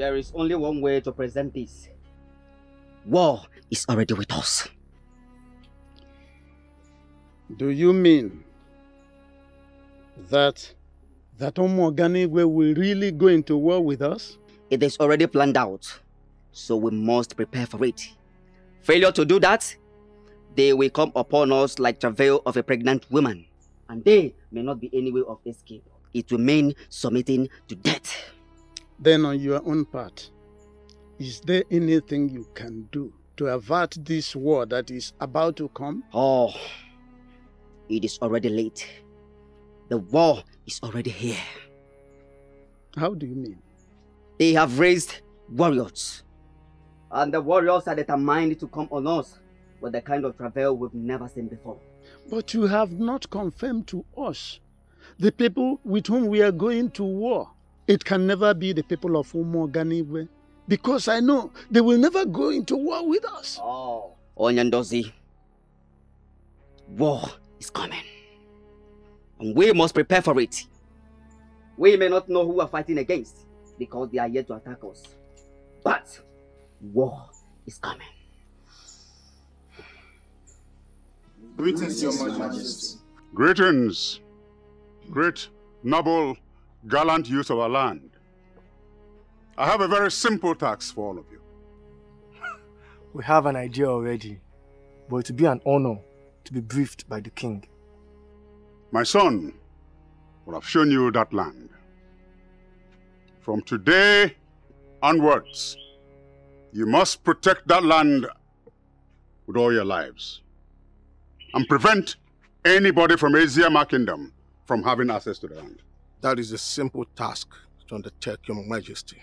There is only one way to present this. War is already with us. Do you mean that Omoganigwe will really go into war with us? It is already planned out, so we must prepare for it. Failure to do that, they will come upon us like travail of a pregnant woman, and there may not be any way of escape. It will mean submitting to death. Then on your own part, is there anything you can do to avert this war that is about to come? Oh, it is already late. The war is already here. How do you mean? They have raised warriors, and the warriors are determined to come on us with the kind of travail we've never seen before. But you have not confirmed to us the people with whom we are going to war. It can never be the people of Omoganigwe, because I know they will never go into war with us. Oh, Onyandozi, war is coming, and we must prepare for it. We may not know who we are fighting against, because they are yet to attack us. But war is coming. Greetings, Your Majesty. Greetings, great, noble, gallant youth of our land. I have a very simple task for all of you. We have an idea already, but it will be an honor to be briefed by the king. My son will have shown you that land. From today onwards, you must protect that land with all your lives and prevent anybody from Eziama Kingdom from having access to the land. That is a simple task to undertake, Your Majesty.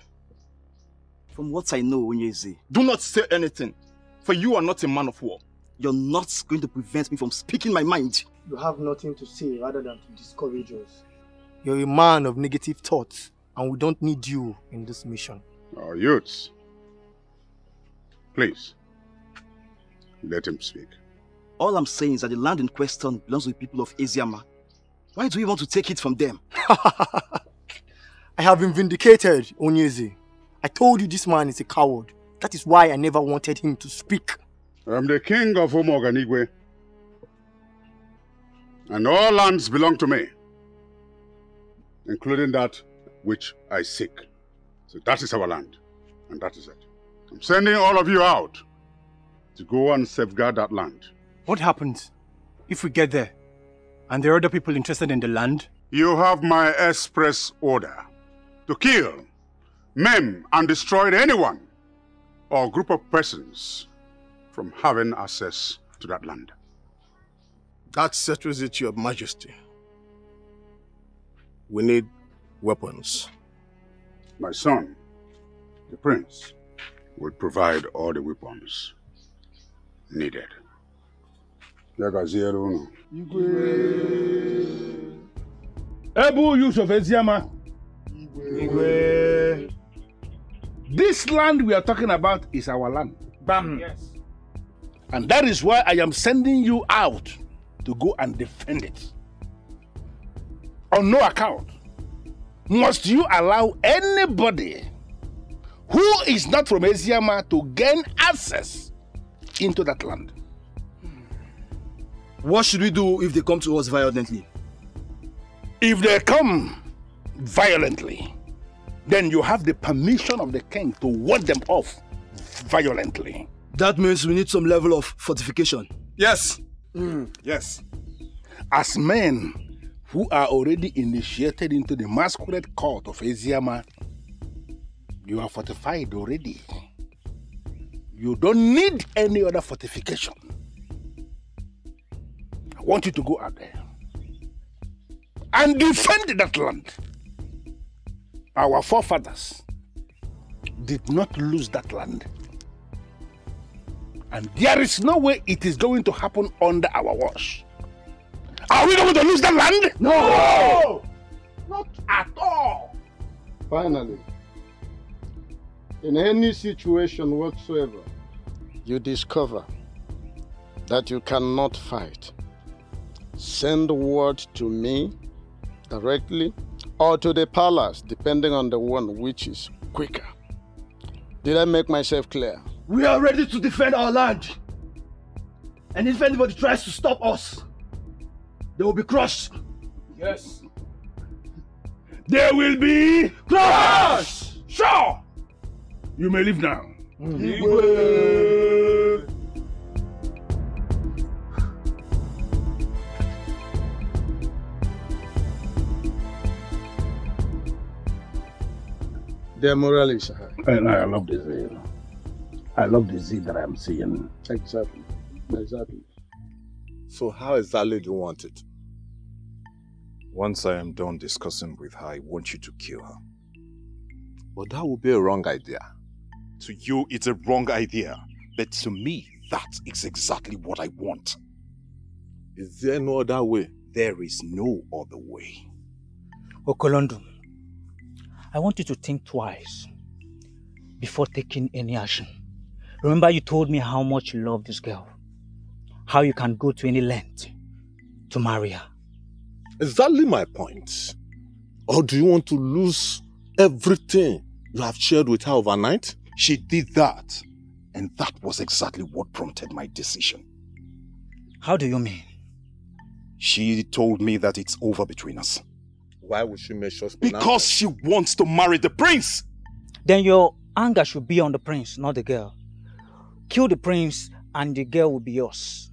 From what I know, Onyeze, Do not say anything, for you are not a man of war. you're not going to prevent me from speaking my mind. You have nothing to say rather than to discourage us. You're a man of negative thoughts, and we don't need you in this mission. Our youths, please, let him speak. All I'm saying is that the land in question belongs to the people of Eziama. Why do we want to take it from them? I have been vindicated, Onyeze. I told you this man is a coward. That is why I never wanted him to speak. I'm the king of Omoganigwe, and all lands belong to me, including that which I seek. So that is our land, and that is it. I'm sending all of you out to go and safeguard that land. What happens if we get there and there are other people interested in the land? You have my express order to kill, maim, and destroy anyone or group of persons from having access to that land. That settles it, Your Majesty. We need weapons. My son, the prince, will provide all the weapons needed. Ebu Yusuf Eziama. This land we are talking about is our land. Bam. Yes. And that is why I am sending you out to go and defend it. On no account must you allow anybody who is not from Eziama to gain access into that land. What should we do if they come to us violently? If they come violently, then you have the permission of the king to ward them off violently. That means we need some level of fortification. Yes. Yes. As men who are already initiated into the masquerade court of Eziama, you are fortified already. You don't need any other fortification. I want you to go out there and defend that land. Our forefathers did not lose that land. And there is no way it is going to happen under our watch. Are we going to lose that land? No! Not at all. Finally, in any situation whatsoever, you discover that you cannot fight, send word to me directly or to the palace, depending on the one which is quicker. Did I make myself clear? We are ready to defend our land. And if anybody tries to stop us, they will be crushed. Yes. They will be crushed! Sure! You may leave now. Their morale is high. And I love the zeal. I love the zeal that I'm seeing. Exactly. Exactly. So how exactly do you want it? Once I am done discussing with her, I want you to kill her. But that would be a wrong idea. To you, it's a wrong idea. But to me, that is exactly what I want. Is there no other way? There is no other way. Okolondo, I want you to think twice before taking any action. Remember you told me how much you love this girl. How you can go to any length to marry her. Exactly my point. Or do you want to lose everything you have shared with her overnight? She did that. And that was exactly what prompted my decision. How do you mean? She told me that it's over between us. Why would she make sure? Because she wants to marry the prince. Then your anger should be on the prince, not the girl. Kill the prince and the girl will be yours.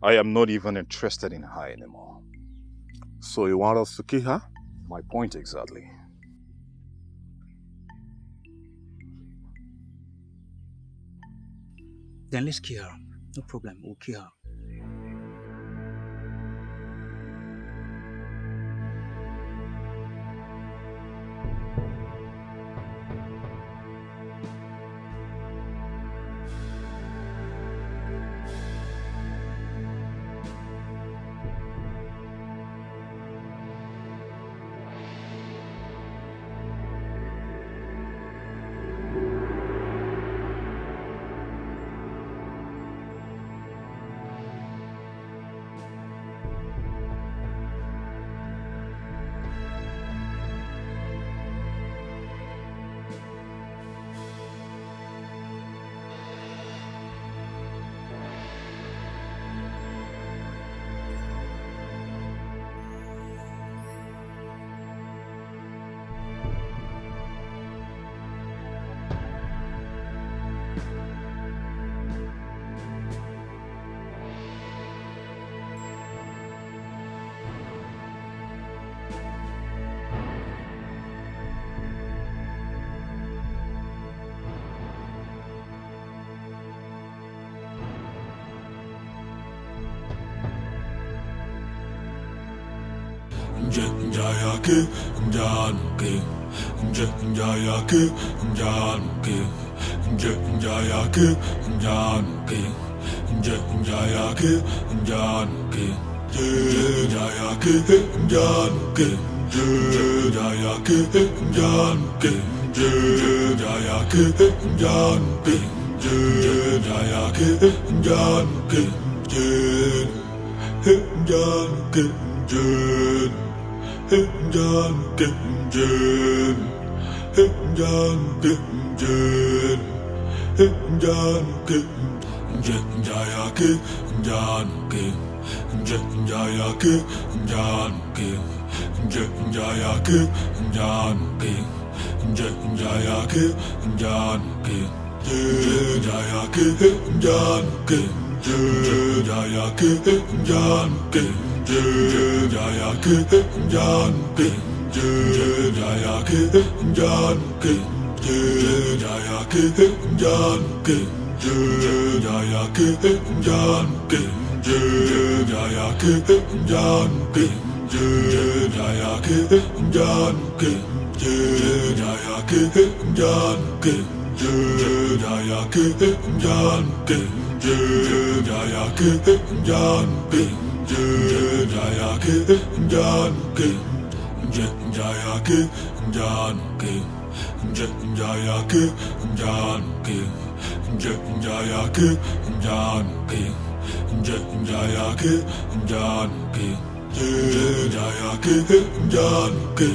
I am not even interested in her anymore. So you want us to kill her? My point exactly. Then let's kill her. No problem, we'll kill her. Njayake, Njanuke, Njayake, Njanuke, Njayake, Njanuke, Njayake, Njanuke, Njayake, Njanuke, Njayake, Njanuke, Njayake, Njanuke, Njayake, Njanuke, Njanuke,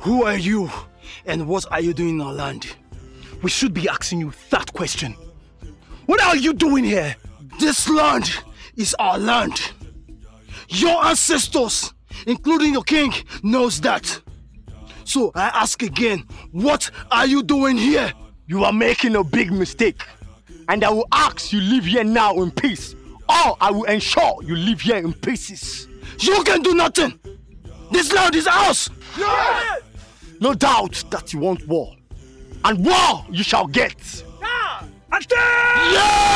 Who are you and what are you doing in our land? We should be asking you that question. What are you doing here? This land is our land. Your ancestors, including your king, knows that. So I ask again, what are you doing here? You are making a big mistake. And I will ask you live here now in peace. Or I will ensure you live here in pieces. You can do nothing. This land is ours. Yeah. No doubt that you want war. And war you shall get. Yeah.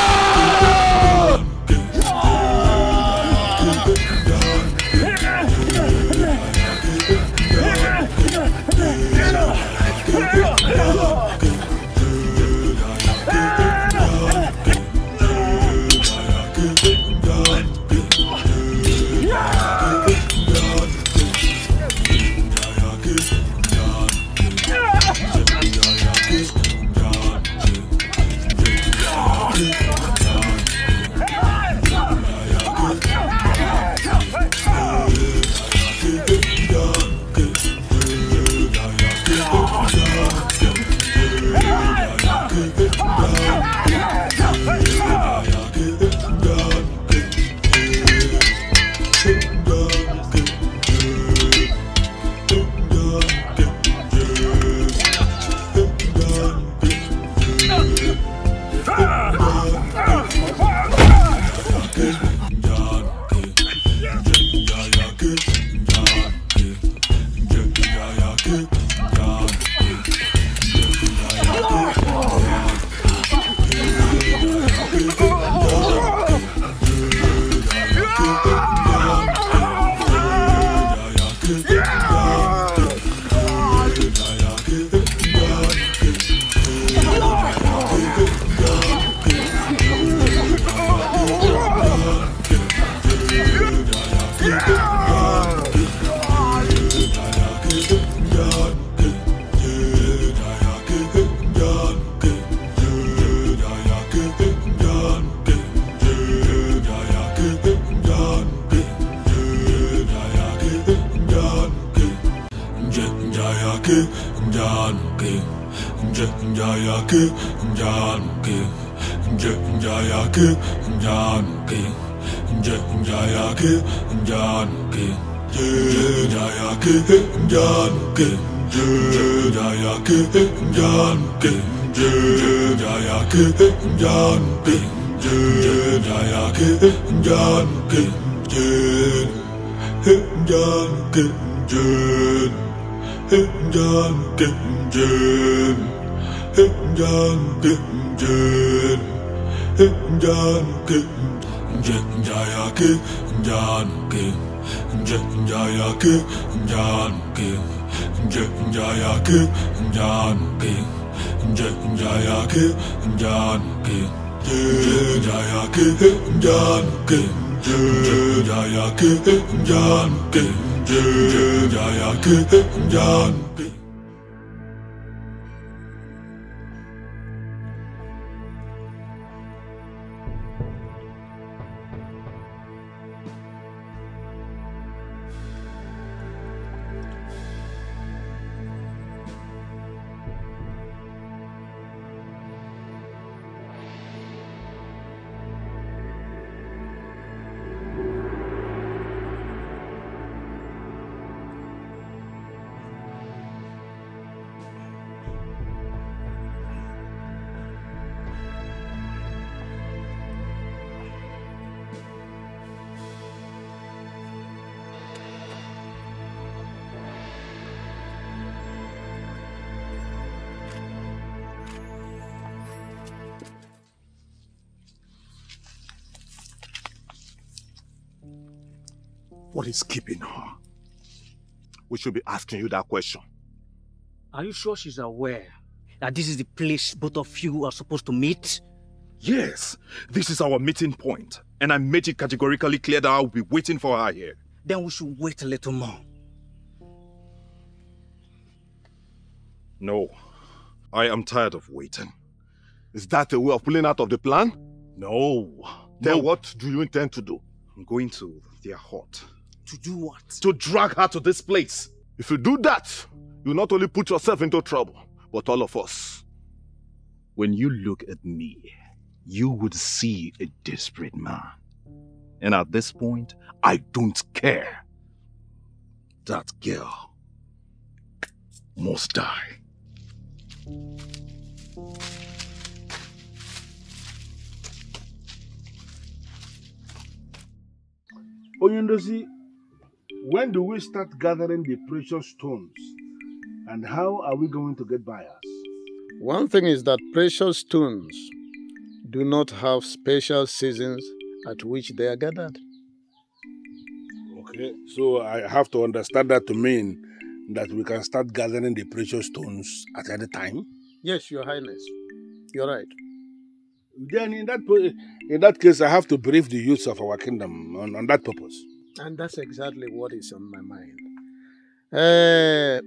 nje njayake njanuke nje njayake njanuke nje njayake njanuke nje njayake njanuke nje njayake njanuke nje njayake njanuke. What is keeping her? We should be asking you that question. Are you sure she's aware that this is the place both of you are supposed to meet? Yes, this is our meeting point, and I made it categorically clear that I will be waiting for her here. Then we should wait a little more. No, I am tired of waiting. Is that a way of pulling out of the plan? No. Then what do you intend to do? I'm going to their hut. To do what? To drag her to this place. If you do that, you not only put yourself into trouble, but all of us. When you look at me, you would see a desperate man. And at this point, I don't care. That girl must die. Oyundosi, when do we start gathering the precious stones? And how are we going to get buyers? One thing is that precious stones do not have special seasons at which they are gathered. Okay, so I have to understand that to mean that we can start gathering the precious stones at any time? Yes, Your Highness. You're right. Then in that case, I have to brief the youths of our kingdom on that purpose. And that's exactly what is on my mind.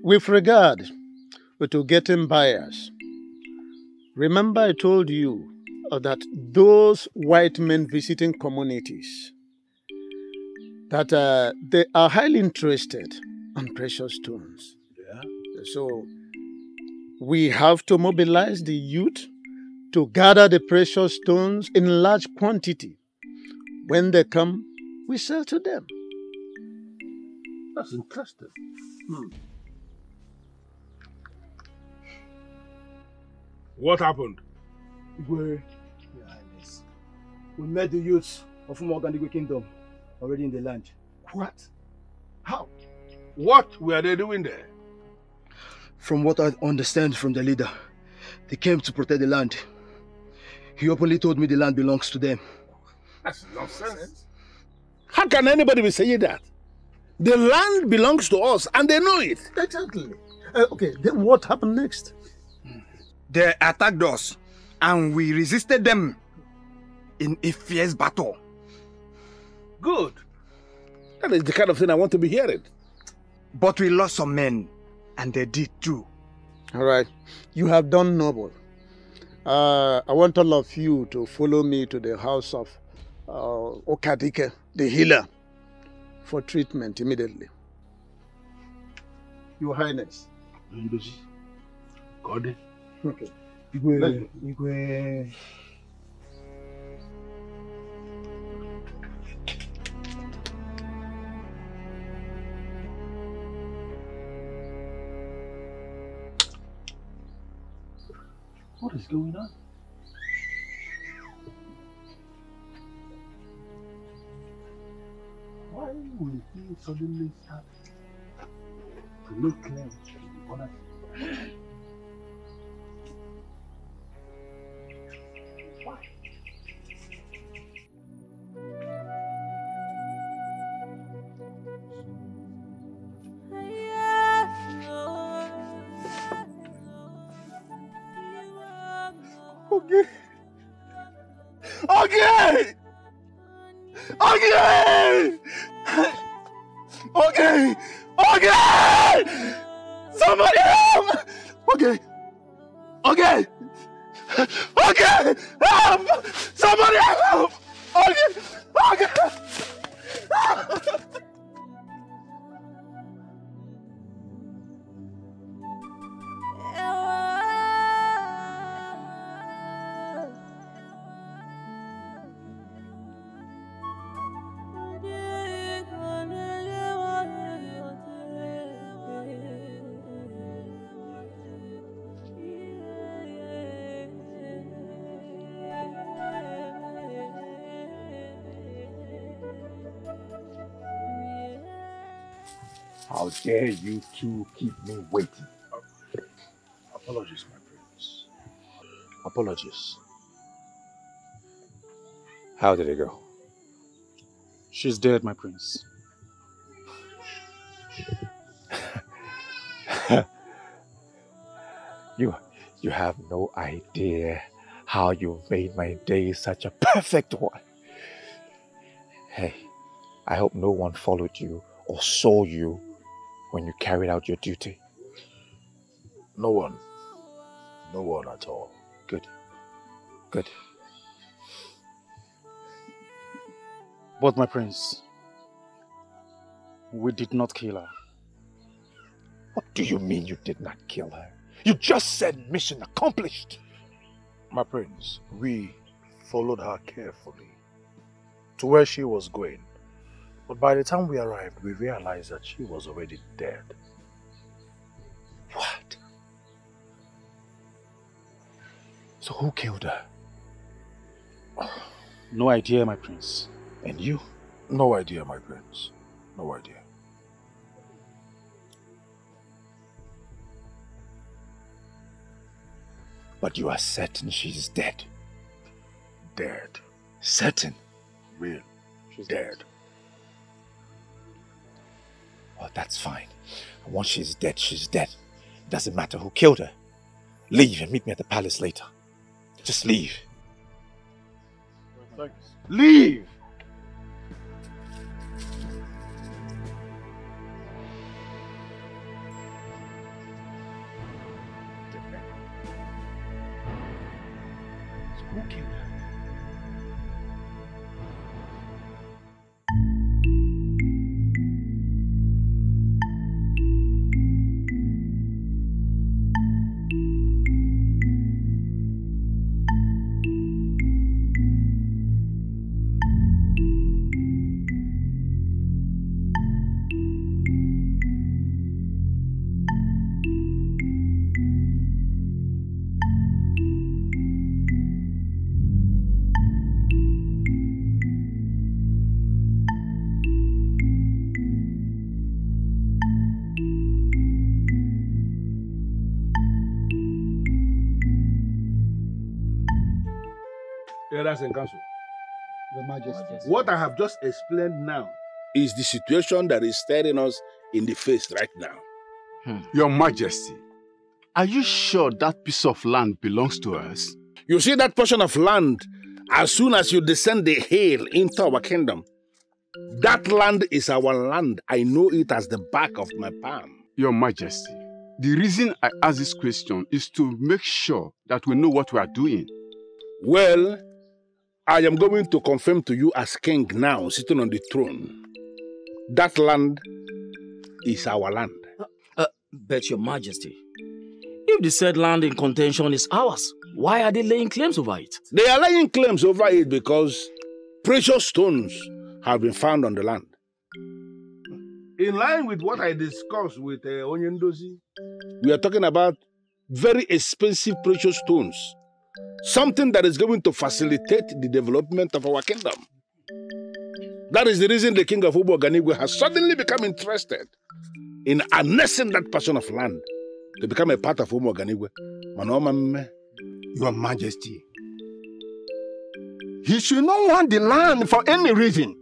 With regard to getting buyers, remember I told you that those white men visiting communities, that they are highly interested on precious stones. Yeah. So we have to mobilize the youth to gather the precious stones in large quantity. When they come, we sell to them. That's interesting. What happened? Your Highness, we met the youths of Umogandigwe Kingdom already in the land. What? How? What were they doing there? From what I understand from the leader, they came to protect the land. He openly told me the land belongs to them. That's nonsense. How can anybody be saying that? The land belongs to us and they know it. Exactly. Okay, then what happened next? They attacked us and we resisted them in a fierce battle. Good. That is the kind of thing I want to be hearing. But we lost some men and they did too. All right. You have done noble. I want all of you to follow me to the house of Okadike, the healer, for treatment immediately. Your Highness. God. Okay. Igwe. What is going on? Why will he suddenly start to look clear on us? Why? Okay! Okay! Okay! Okay! Somebody help! Okay! Okay! Okay! Help! Somebody help! Okay! Okay! How dare you two keep me waiting? Apologies, my prince. Apologies. How did it go? She's dead, my prince. You have no idea how you made my day such a perfect one. Hey, I hope no one followed you or saw you when you carried out your duty. No one. No one at all. Good. Good. But my prince, we did not kill her. What do you mean you did not kill her? You just said mission accomplished. My prince, we followed her carefully to where she was going. But by the time we arrived, we realized that she was already dead. What? So who killed her? No idea, my prince. And you? No idea, my prince. No idea. But you are certain she's dead? Dead. Certain? Real. She's dead. Well, that's fine. Once she's dead, she's dead. It doesn't matter who killed her. Leave and meet me at the palace later. Just leave. Thanks. Leave! So who killed her? In council. Your Majesty. What I have just explained now is the situation that is staring us in the face right now. Your Majesty, are you sure that piece of land belongs to us? You see that portion of land, as soon as you descend the hill into our kingdom, that land is our land. I know it as the back of my palm. Your Majesty, the reason I ask this question is to make sure that we know what we are doing. Well, I am going to confirm to you as king now, sitting on the throne. That land is our land. But your Majesty, if the said land in contention is ours, why are they laying claims over it? They are laying claims over it because precious stones have been found on the land. In line with what I discussed with Onyendozi, we are talking about very expensive precious stones. Something that is going to facilitate the development of our kingdom. That is the reason the king of Uboganigwe has suddenly become interested in annexing that portion of land to become a part of Uboganigwe. Your Majesty, he should not want the land for any reason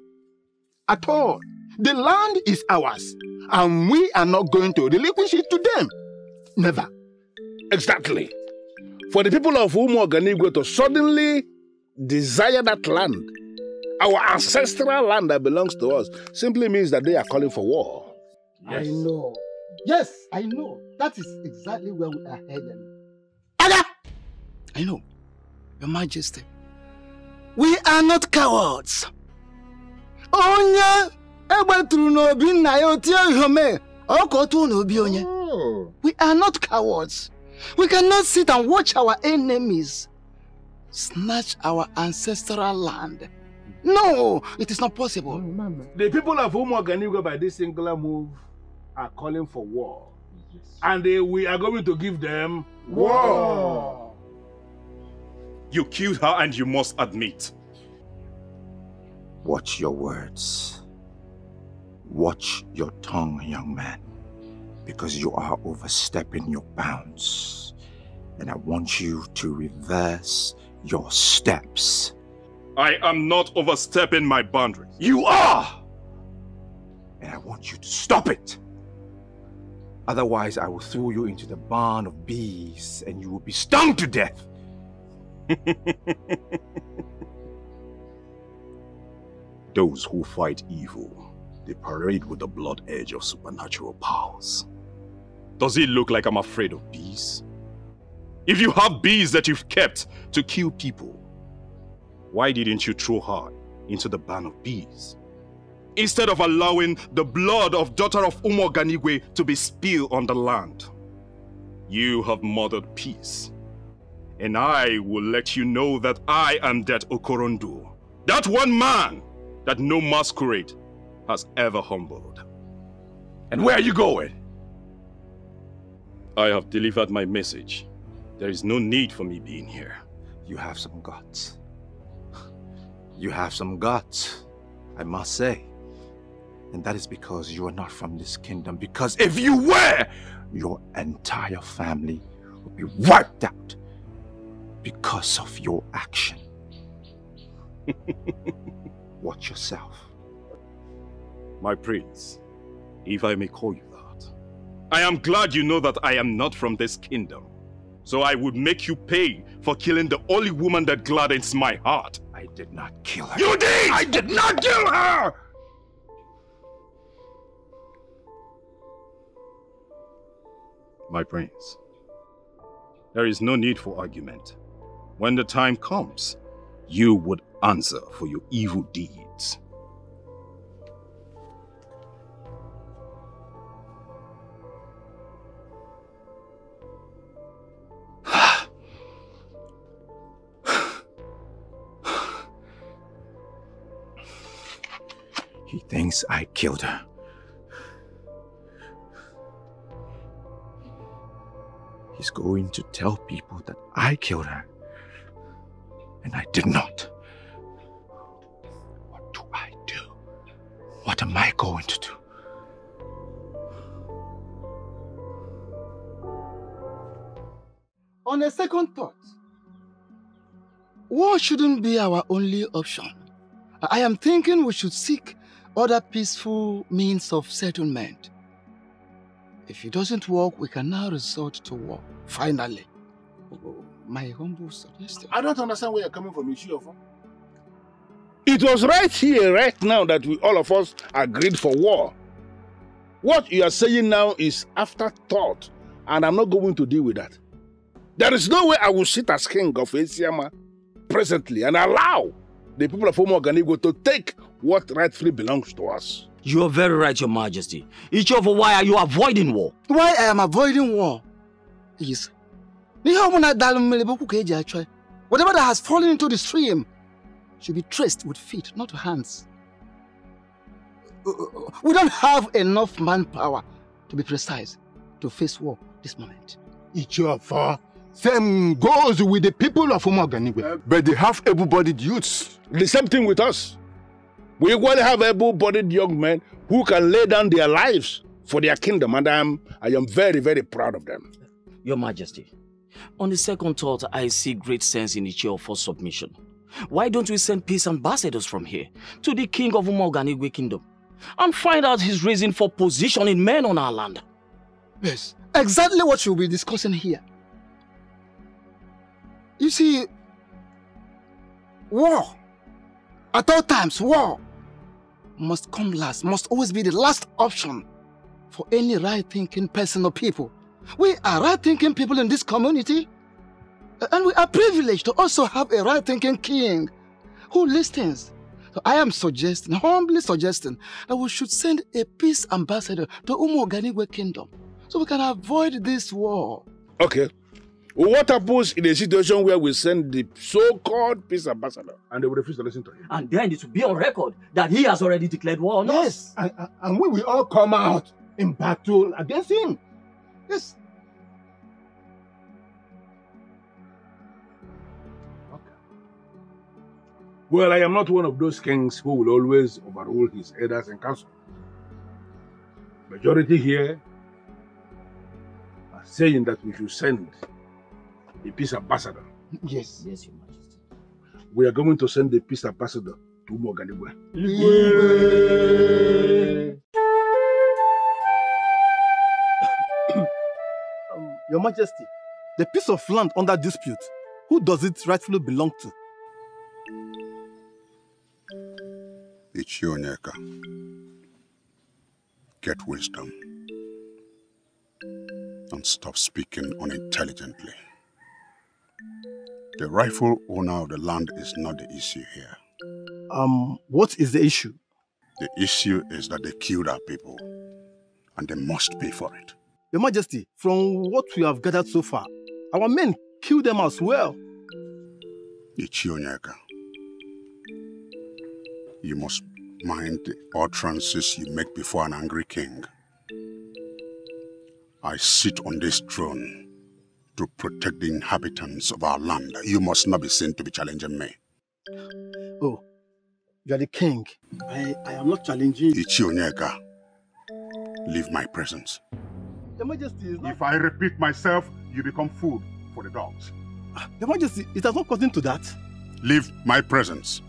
at all. The land is ours, and we are not going to relinquish it to them. Never. Exactly. For the people of Umoganigwe to suddenly desire that land, our ancestral land that belongs to us, simply means that they are calling for war. Yes. I know. Yes, I know. That is exactly where we are heading. Aga! I know, Your Majesty. We are not cowards. We are not cowards. We cannot sit and watch our enemies snatch our ancestral land. No, it is not possible. The people of Umuoganigo by this singular move are calling for war. Yes. And we are going to give them war. You killed her and you must admit. Watch your words. Watch your tongue, young man. Because you are overstepping your bounds. And I want you to reverse your steps. I am not overstepping my boundaries. You are! And I want you to stop it. Otherwise, I will throw you into the barn of bees and you will be stung to death. Those who fight evil, they parade with the blood edge of supernatural powers. Does it look like I'm afraid of bees? If you have bees that you've kept to kill people, why didn't you throw her into the barn of bees? Instead of allowing the blood of daughter of Umuoganigwe to be spilled on the land. You have murdered peace. And I will let you know that I am that Okorondo. That one man that no masquerade has ever humbled. And where are you going? I have delivered my message. There is no need for me being here. You have some guts. You have some guts, I must say. And that is because you are not from this kingdom. Because if you were, your entire family would be wiped out because of your action. Watch yourself. My prince, if I may call you that, I am glad you know that I am not from this kingdom. So I would make you pay for killing the only woman that gladdens my heart. I did not kill her. You did! I did not kill her! My prince, there is no need for argument. When the time comes, you would answer for your evil deeds. He thinks I killed her. He's going to tell people that I killed her. And I did not. What do I do? What am I going to do? On a second thought, war shouldn't be our only option. I am thinking we should seek other peaceful means of settlement. If it doesn't work, we can now resort to war. Finally. My humble suggestion. I don't understand where you're coming from, Ishiofa. It was right here, right now, that all of us agreed for war. What you are saying now is afterthought, and I'm not going to deal with that. There is no way I will sit as king of Eziama presently and allow the people of Umuoganigo to take what rightfully belongs to us. You are very right, Your Majesty. Ishiofa, why are you avoiding war? Why I am avoiding war is whatever that has fallen into the stream should be traced with feet, not hands. We don't have enough manpower, to be precise, to face war this moment. Ishiofa, same goes with the people of Umuoganigo. But they have able-bodied youths. The same thing with us. We want to have able-bodied young men who can lay down their lives for their kingdom, and I am very, very proud of them. Your Majesty, on the second thought, I see great sense in Ishiofa's submission. Why don't we send peace ambassadors from here to the king of Umuoganigwe kingdom and find out his reason for positioning men on our land? Yes, exactly what we'll be discussing here. You see, War. At all times, war must come last, must always be the last option for any right-thinking person or people. We are right-thinking people in this community, and we are privileged to also have a right-thinking king who listens. So I am suggesting, humbly suggesting, that we should send a peace ambassador to Umuoganigwe Kingdom so we can avoid this war. Okay. What happens in a situation where we send the so-called peace ambassador and they will refuse to listen to him? And then it will be on record that he has already declared war on us. Yes, and we will all come out in battle against him. Yes. Okay. Well, I am not one of those kings who will always overrule his elders and council. Majority here are saying that we should send a peace ambassador. Yes. Yes, Your Majesty. We are going to send the peace ambassador to Umuoganigwe. Your Majesty, the piece of land under dispute, who does it rightfully belong to? Ichionyeka. Get wisdom. And stop speaking unintelligently. The rightful owner of the land is not the issue here. What is the issue? The issue is that they killed our people, and they must pay for it. Your Majesty, from what we have gathered so far, our men killed them as well. Ichionyeka, you must mind the utterances you make before an angry king. I sit on this throne to protect the inhabitants of our land. You must not be seen to be challenging me. Oh, you are the king. I am not challenging. Ichionyeka, leave my presence. Your Majesty is not... If I repeat myself, you become food for the dogs. Your Majesty, it has not gotten to that. Leave my presence.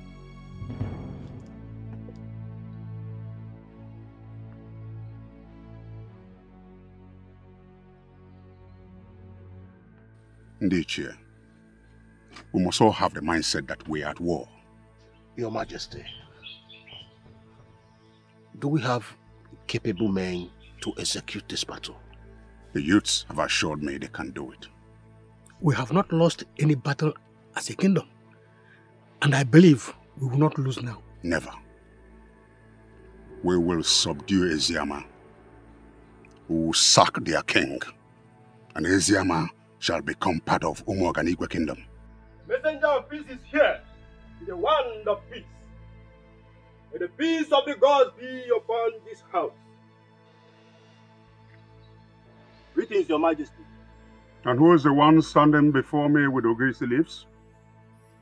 Ndichie, we must all have the mindset that we are at war. Your Majesty, do we have capable men to execute this battle? The youths have assured me they can do it. We have not lost any battle as a kingdom, and I believe we will not lose now. Never. We will subdue Eziama. We will sack their king, and Eziama shall become part of Umuoganigwe Kingdom. Messenger of peace is here, with the wand of peace. May the peace of the gods be upon this house. Greetings, Your Majesty. And who is the one standing before me with Ogirisi leaves?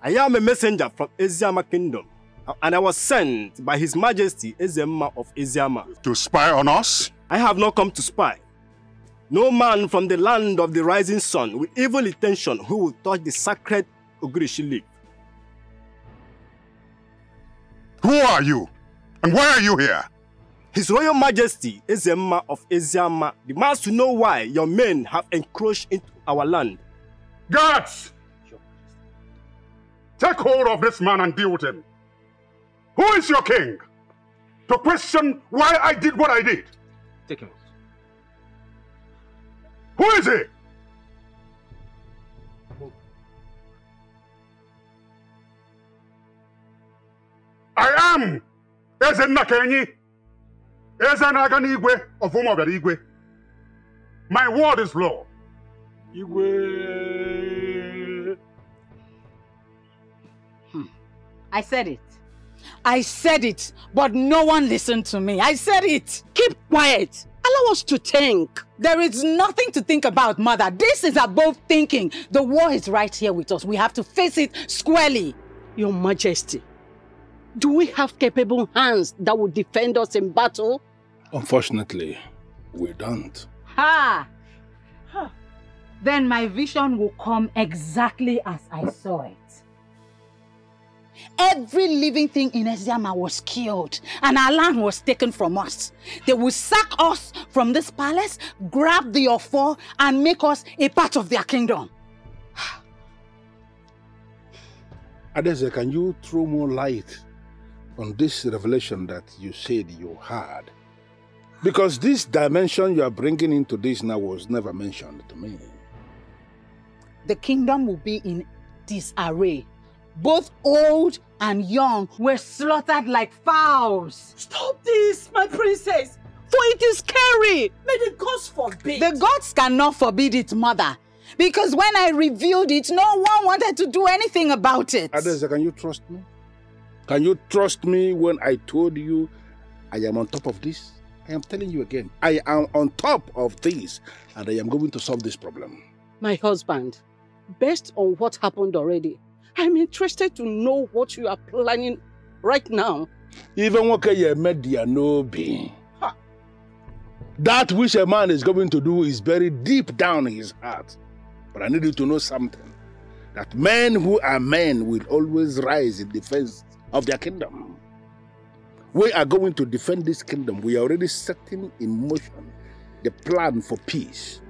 I am a messenger from Eziama Kingdom, and I was sent by His Majesty Eziama of Eziama. To spy on us? I have not come to spy. No man from the land of the rising sun with evil intention who will touch the sacred Ogirishi leaf. Who are you? And why are you here? His Royal Majesty Eziama of Eziama demands to know why your men have encroached into our land. Guards! Take hold of this man and deal with him. Who is your king? To question why I did what I did. Take him. Who is he? I am Ezenakenyi, Ezanaganigwe of Umuoganigwe. My word is law. Igwe. I said it. I said it, but no one listened to me. I said it. Keep quiet. Allow us to think. There is nothing to think about, Mother. This is above thinking. The war is right here with us. We have to face it squarely. Your Majesty, do we have capable hands that will defend us in battle? Unfortunately, we don't. Ha! Then my vision will come exactly as I saw it. Every living thing in Eziama was killed, and our land was taken from us. They will sack us from this palace, grab the Ofo, and make us a part of their kingdom. Adeze, can you throw more light on this revelation that you said you had? Because this dimension you are bringing into this now was never mentioned to me. The kingdom will be in disarray. Both old and young were slaughtered like fowls. Stop this, my princess, for it is scary. May the gods forbid. The gods cannot forbid it, mother. Because when I revealed it, no one wanted to do anything about it. Adeze, can you trust me? Can you trust me when I told you I am on top of this? I am telling you again, I am on top of this and I am going to solve this problem. My husband, based on what happened already, I'm interested to know what you are planning right now. Even what you made there no be. That which a man is going to do is buried deep down in his heart. But I need you to know something. That men who are men will always rise in defense of their kingdom. We are going to defend this kingdom. We are already setting in motion the plan for peace.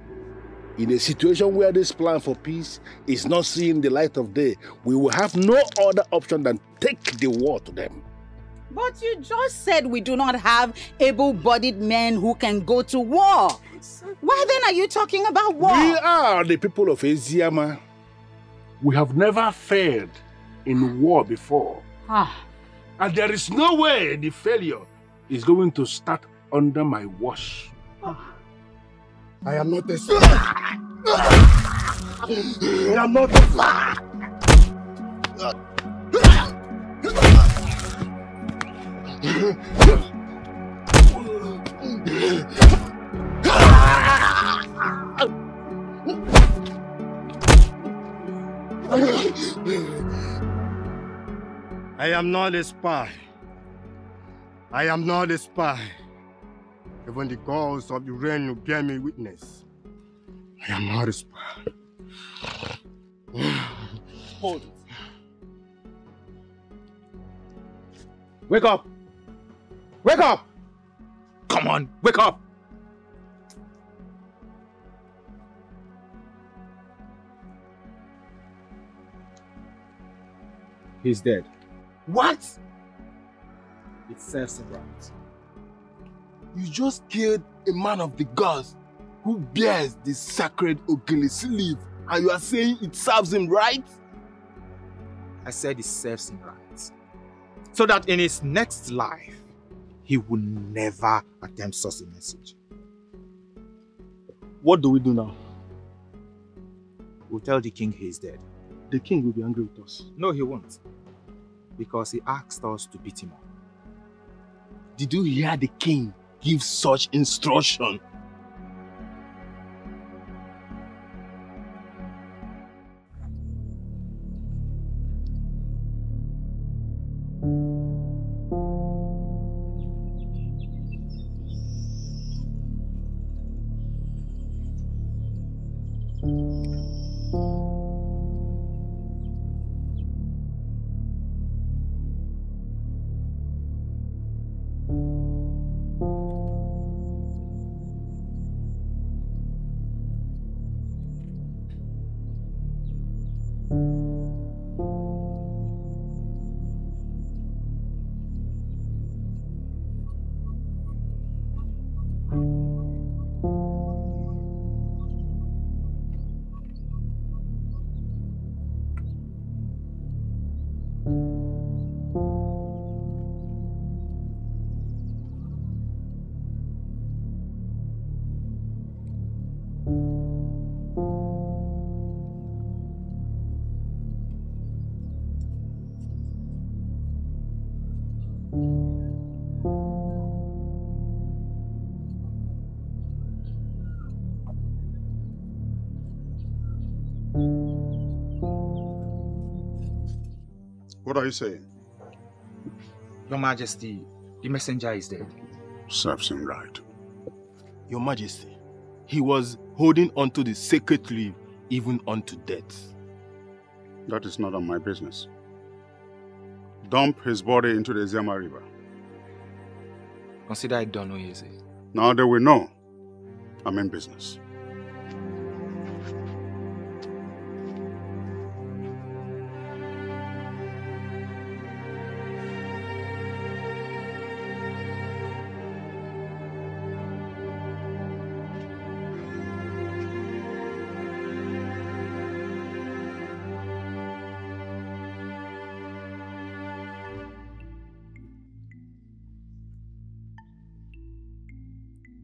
In a situation where this plan for peace is not seeing the light of day, we will have no other option than take the war to them. But you just said we do not have able-bodied men who can go to war. Why then are you talking about war? We are the people of Eziama. We have never failed in war before. And there is no way the failure is going to start under my watch. I am not a slave. I am not a slave. I am not a spy. I am not a spy. Even the gods of the rain will bear me witness. I am not a spy. Hold it. Wake up! Wake up! Come on, wake up! He's dead. What? It serves him right. You just killed a man of the gods who bears the sacred Ogele sleeve, and you are saying it serves him right? I said it serves him right. So that in his next life, he will never attempt such a message. What do we do now? We'll tell the king he is dead. The king will be angry with us. No, he won't. Because he asked us to beat him up. Did you hear the king give such instruction? What are you saying? Your Majesty, the messenger is dead. Serves him right. Your Majesty, he was holding onto the sacred leaf even unto death. That is none of my business. Dump his body into the Eziama River. Consider it done, Oyeze. Now they will know I'm in business.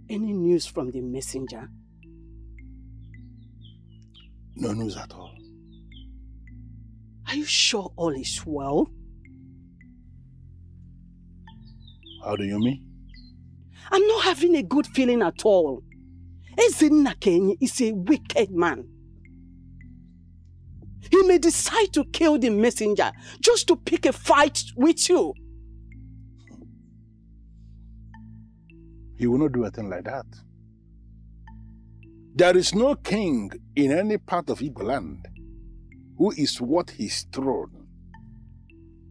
any news from the messenger? No news at all. Are you sure all is well? How do you mean? I'm not having a good feeling at all. Ezinna is a wicked man. He may decide to kill the messenger just to pick a fight with you. He will not do a thing like that. There is no king in any part of Igbo land who is worth his throne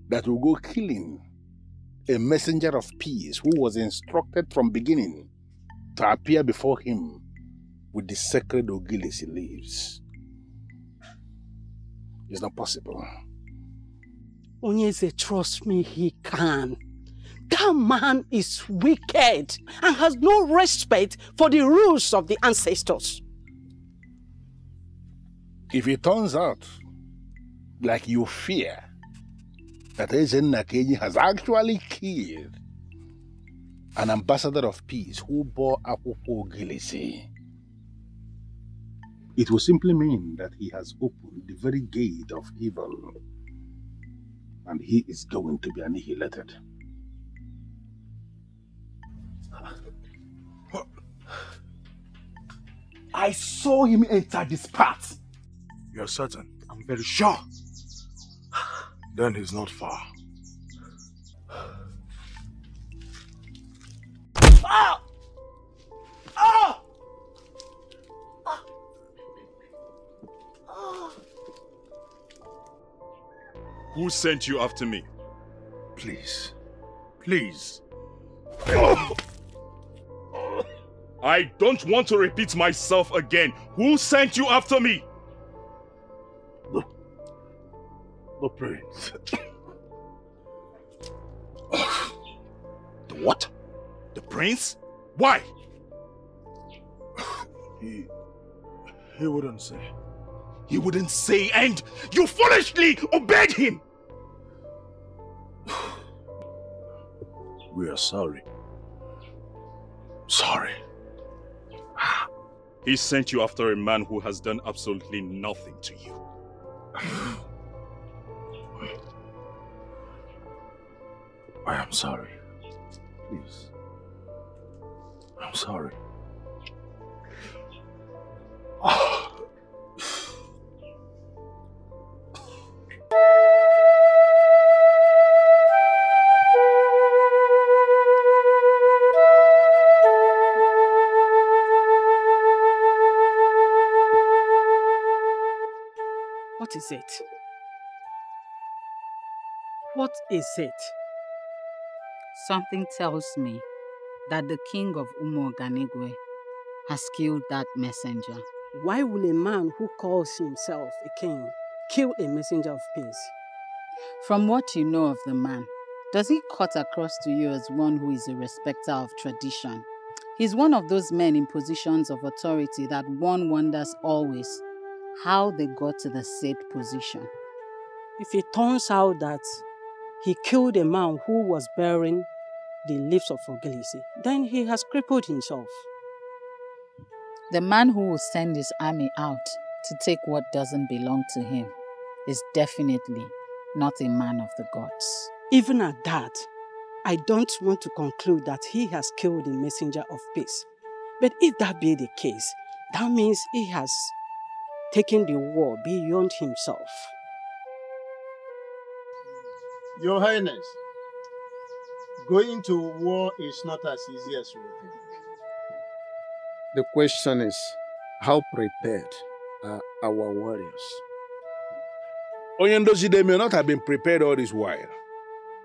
that will go killing a messenger of peace who was instructed from beginning to appear before him with the sacred Ogilis he lives. It's not possible. Onyeze, trust me, he can. That man is wicked and has no respect for the rules of the ancestors. If it turns out, like you fear, that Ezinna has actually killed an ambassador of peace who bore Akwụkwọ Ogilisi, it will simply mean that he has opened the very gate of evil, and he is going to be annihilated. I saw him enter this path. You're certain? I'm very sure. Then he's not far. Ah! Ah! Who sent you after me? Please. Please. I don't want to repeat myself again. Who sent you after me? The prince. The what? The prince? Why? He wouldn't say. He wouldn't say, and you foolishly obeyed him! We are sorry. Sorry. He sent you after a man who has done absolutely nothing to you. I am sorry. Please. I'm sorry. What is it? What is it? Something tells me that the king of Umoganigwe has killed that messenger. Why will a man who calls himself a king kill a messenger of peace? From what you know of the man, does he cut across to you as one who is a respecter of tradition? He's one of those men in positions of authority that one wonders always how they got to the said position. If it turns out that he killed a man who was bearing the leaves of Ogilisi, then he has crippled himself. The man who will send his army out to take what doesn't belong to him is definitely not a man of the gods. Even at that, I don't want to conclude that he has killed the messenger of peace. But if that be the case, that means he has taken the war beyond himself. Your Highness, going to war is not as easy as we think. The question is, how prepared are our warriors? Oyendozide may not have been prepared all this while,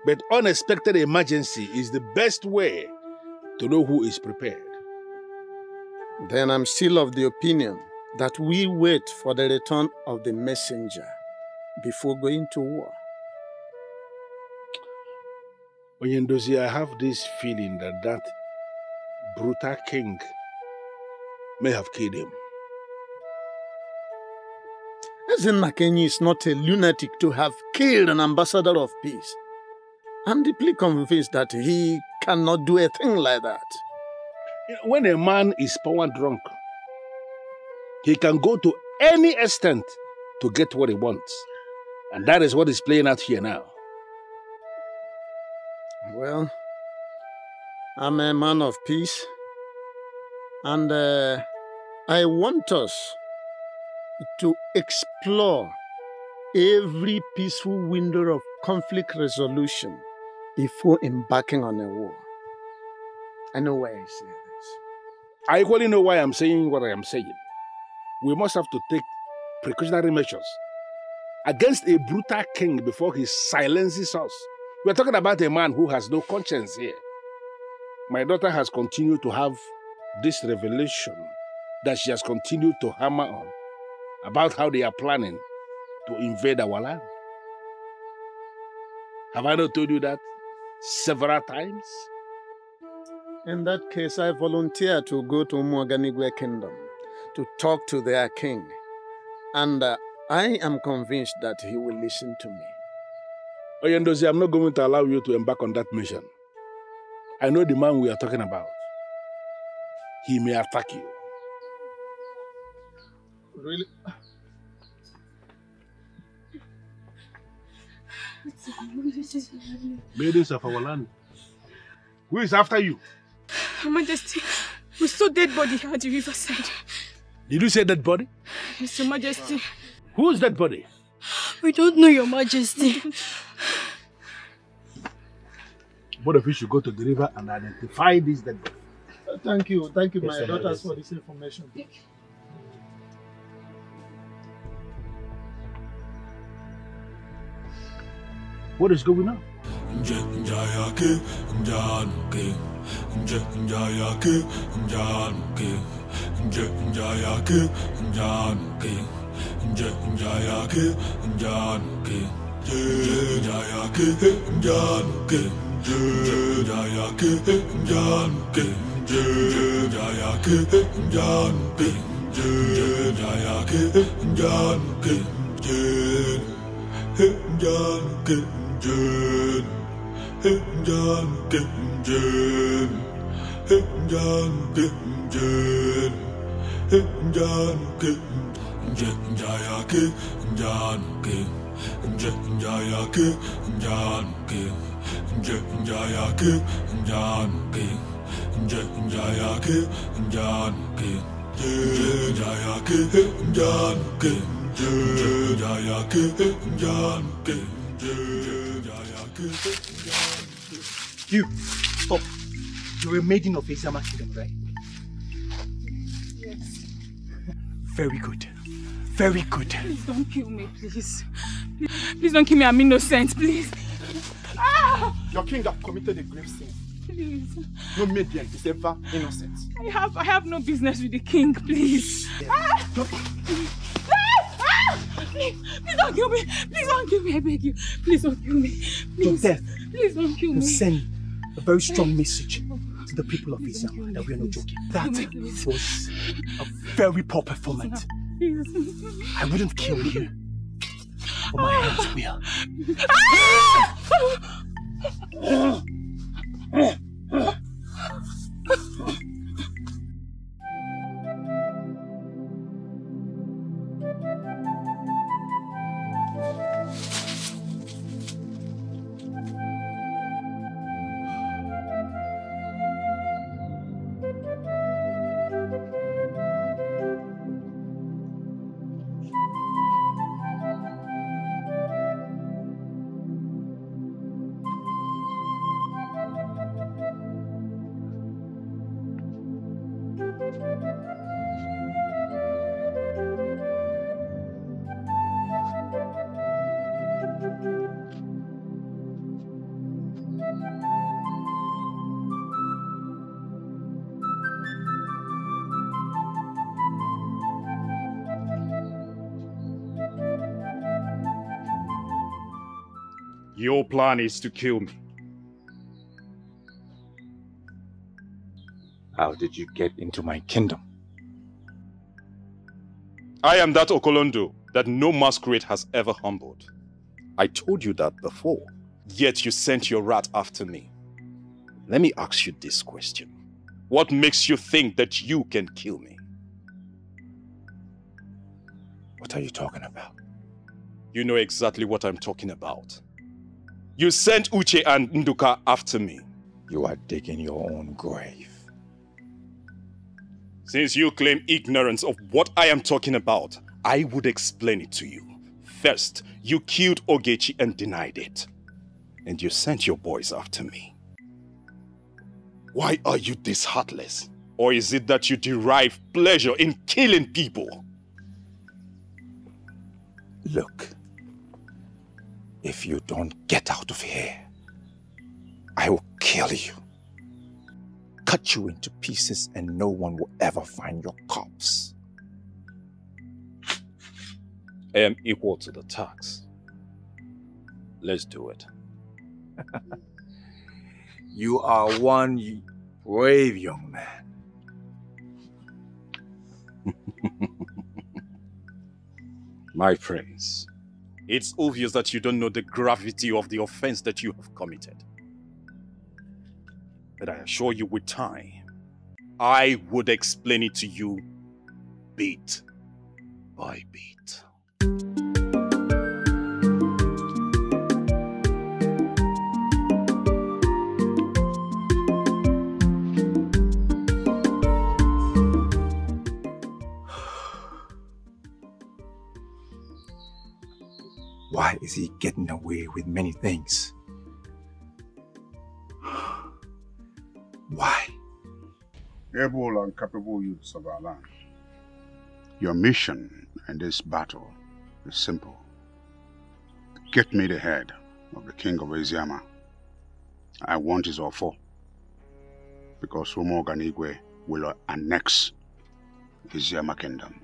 but unexpected emergency is the best way to know who is prepared. Then I'm still of the opinion that we wait for the return of the messenger before going to war. Oyendozi, I have this feeling that that brutal king may have killed him. Ezinna is not a lunatic to have killed an ambassador of peace. I'm deeply convinced that he cannot do a thing like that. When a man is power drunk, he can go to any extent to get what he wants. And that is what is playing out here now. Well, I'm a man of peace. And I want us to explore every peaceful window of conflict resolution before embarking on a war. I know why I say this. I equally know why I'm saying what I am saying. We must have to take precautionary measures against a brutal king before he silences us. We're talking about a man who has no conscience here. My daughter has continued to have this revelation that she has continued to hammer on about how they are planning to invade our land. Have I not told you that several times? In that case, I volunteer to go to Umuoganigwe Kingdom to talk to their king. And I am convinced that he will listen to me. Oyendozi, I'm not going to allow you to embark on that mission. I know the man we are talking about. He may attack you. Really? Maidens of our land. Who is after you? Your Majesty, we saw dead body at the riverside. Did you say dead body? Yes, Your Majesty. Who's dead body? We don't know, Your Majesty. Both of you should go to the river and identify this dead body. Thank you, Yes, my daughters, for this information. What is going on? You, stop. You're a maiden of Eziama Kingdom, right? Yes. Very good. Very good. Please don't kill me, please. Please don't kill me, I'm innocent, please. Ah! Your king have committed a grave sin. Please. No maiden is ever innocent. I have no business with the king, please. Ah! Please don't kill me. Please don't kill me, I beg you. Please don't kill me. Please. Your death Please don't kill me. will send a very strong message to the people of Eziama that we are not joking. That was a very poor performance. I wouldn't kill you, but my hands will. Your plan is to kill me. How did you get into my kingdom? I am that Okolondo that no masquerade has ever humbled. I told you that before. Yet you sent your rat after me. Let me ask you this question. What makes you think that you can kill me? What are you talking about? You know exactly what I'm talking about. You sent Uche and Nduka after me. You are digging your own grave. Since you claim ignorance of what I am talking about, I would explain it to you. First, you killed Ogechi and denied it. And you sent your boys after me. Why are you this heartless? Or is it that you derive pleasure in killing people? Look, if you don't get out of here, I will kill you. Cut you into pieces and no one will ever find your corpse. I am equal to the task. Let's do it. You are one brave young man. My prince, it's obvious that you don't know the gravity of the offense that you have committed. But I assure you with time, I would explain it to you bit by bit. Why is he getting away with many things? Why? Able and capable youths of our land, your mission in this battle is simple. Get me the head of the king of Eziama. I want his offer, because Umoganigwe will annex Eziama kingdom.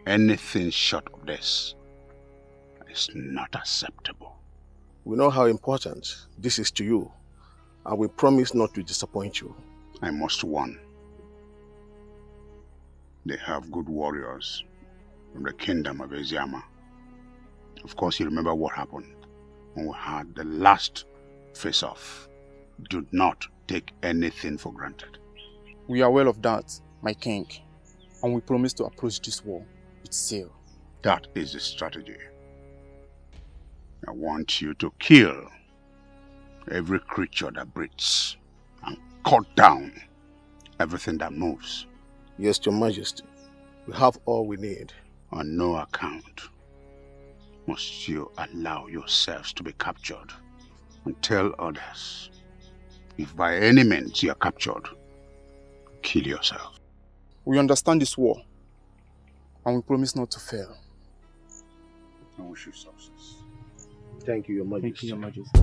Anything short of this is not acceptable. We know how important this is to you, and we promise not to disappoint you. I must warn. They have good warriors from the kingdom of Eziama. Of course, you remember what happened when we had the last face-off. Do not take anything for granted. We are aware of that, my king, and we promise to approach this war with zeal. That is the strategy. I want you to kill every creature that breathes and cut down everything that moves. Yes, Your Majesty. We have all we need. On no account must you allow yourselves to be captured. And tell others, if by any means you are captured, kill yourself. We understand this war, and we promise not to fail. I wish you success. Thank you, Your Majesty. Thank you, Your Majesty.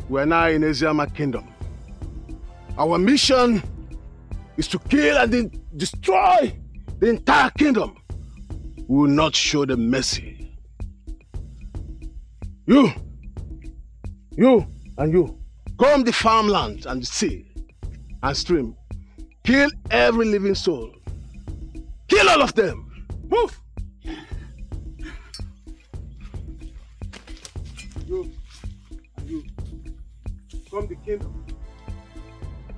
We are now in Eziama kingdom. Our mission is to kill and destroy the entire kingdom. We will not show them mercy. You and you, comb the farmland and the sea and stream. Kill every living soul. Kill all of them. Move! You and you. From the kingdom.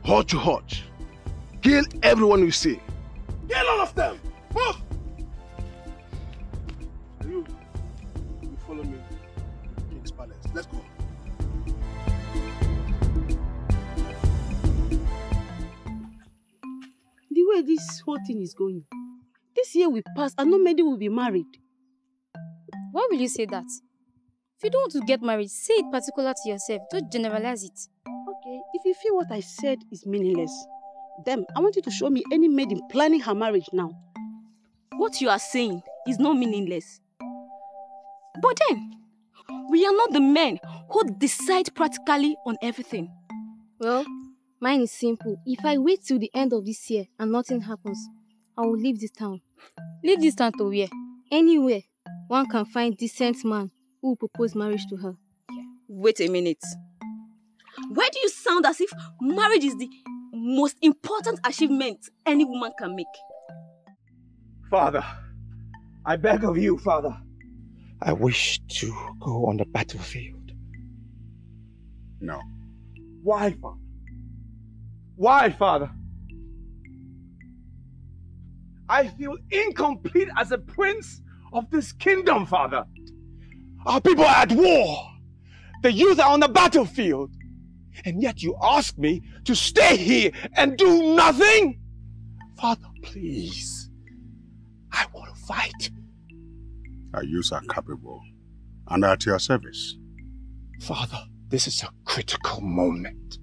Hot to hot. Kill everyone you see. Kill all of them! Move! You follow me to the king's palace. Let's go. The way this whole thing is going, this year will pass and no many will be married. Why will you say that? If you don't want to get married, say it particular to yourself. Don't generalize it. Okay, if you feel what I said is meaningless, then I want you to show me any maiden planning her marriage now. What you are saying is not meaningless. But then, We are not the men who decide practically on everything. Well, mine is simple. If I wait till the end of this year and nothing happens, I will leave this town. Leave this town to where? Anywhere one can find decent man who will propose marriage to her. Wait a minute. Why do you sound as if marriage is the most important achievement any woman can make? Father, I beg of you, Father. I wish to go on the battlefield. No. Why, Father? Why, Father? I feel incomplete as a prince of this kingdom, Father. Our people are at war. The youth are on the battlefield. And yet you ask me to stay here and do nothing? Father, please. I want to fight. Our youths are capable and are at your service. Father, this is a critical moment.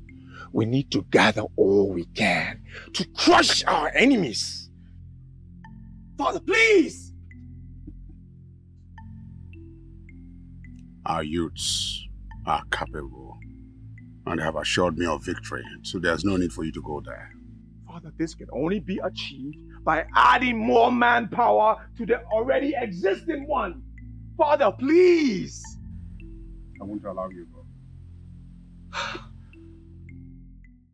We need to gather all we can to crush our enemies. Father, please! Our youths are capable and have assured me of victory, so there's no need for you to go there. Father, this can only be achieved by adding more manpower to the already existing one. Father, please! I won't allow you to go.